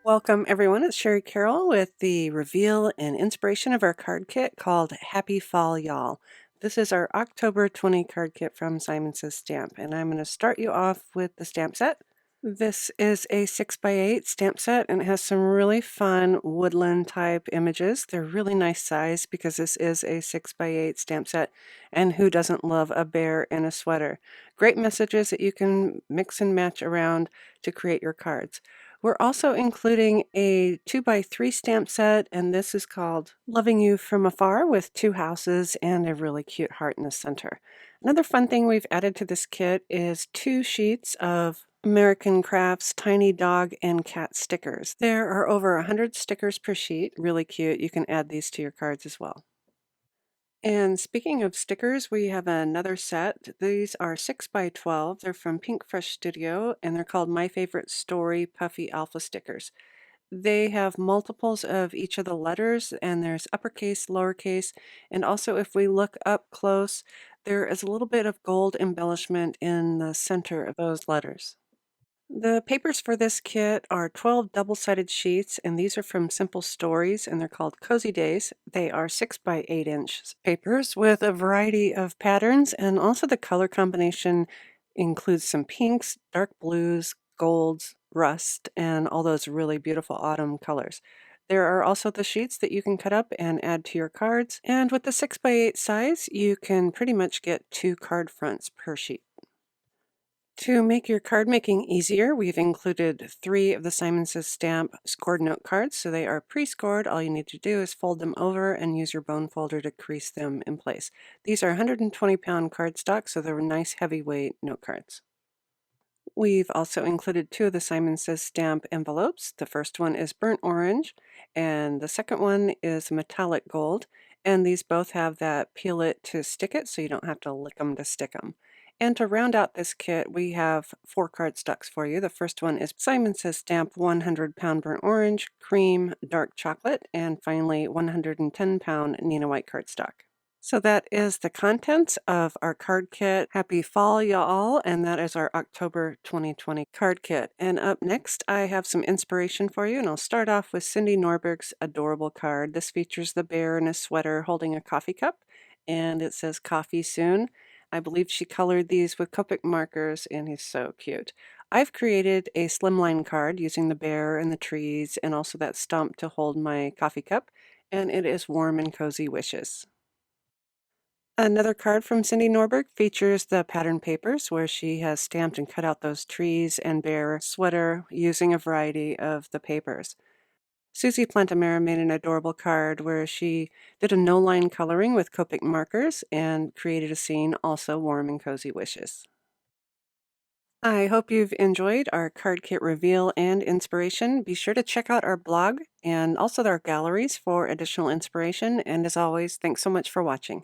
Welcome everyone, it's Sherry Carroll with the reveal and inspiration of our card kit called Happy Fall Y'all. This is our October 20 card kit from Simon Says Stamp, and I'm going to start you off with the stamp set. This is a 6x8 stamp set, and it has some really fun woodland type images. They're really nice size because this is a 6x8 stamp set, and who doesn't love a bear in a sweater? Great messages that you can mix and match around to create your cards. We're also including a 2x3 stamp set, and this is called Loving You From Afar with 2 houses and a really cute heart in the center. Another fun thing we've added to this kit is 2 sheets of American Crafts tiny dog and cat stickers. There are over 100 stickers per sheet, really cute. You can add these to your cards as well. And speaking of stickers, we have another set. These are 6x12. They're from Pink Fresh Studio, and they're called My Favorite Story Puffy Alpha stickers. They have multiples of each of the letters, and there's uppercase, lowercase, and also if we look up close, there is a little bit of gold embellishment in the center of those letters. The papers for this kit are 12 double-sided sheets, and these are from Simple Stories, and they're called Cozy Days. They are 6x8-inch papers with a variety of patterns, and also the color combination includes some pinks, dark blues, golds, rust, and all those really beautiful autumn colors. There are also the sheets that you can cut up and add to your cards, and with the 6x8 size, you can pretty much get 2 card fronts per sheet. To make your card making easier, we've included 3 of the Simon Says Stamp scored note cards. So they are pre-scored. All you need to do is fold them over and use your bone folder to crease them in place. These are 120-pound cardstock, so they're nice heavyweight note cards. We've also included 2 of the Simon Says Stamp envelopes. The first one is burnt orange, and the second one is metallic gold. And these both have that peel it to stick it, so you don't have to lick them to stick them. And to round out this kit, we have 4 cardstocks for you. The first one is Simon Says Stamp 100-pound burnt orange, cream, dark chocolate, and finally 110-pound Nina White cardstock. So that is the contents of our card kit. Happy fall, y'all, and that is our October 2020 card kit. And up next, I have some inspiration for you, and I'll start off with Cindy Norberg's adorable card. This features the bear in a sweater holding a coffee cup, and it says coffee soon. I believe she colored these with Copic markers, and he's so cute. I've created a slimline card using the bear and the trees and also that stump to hold my coffee cup, and it is Warm and Cozy Wishes. Another card from Cindy Norberg features the pattern papers where she has stamped and cut out those trees and bear sweater using a variety of the papers. Susie Plantamera made an adorable card where she did a no-line coloring with Copic markers and created a scene, also Warm and Cozy Wishes. I hope you've enjoyed our card kit reveal and inspiration. Be sure to check out our blog and also our galleries for additional inspiration. And as always, thanks so much for watching.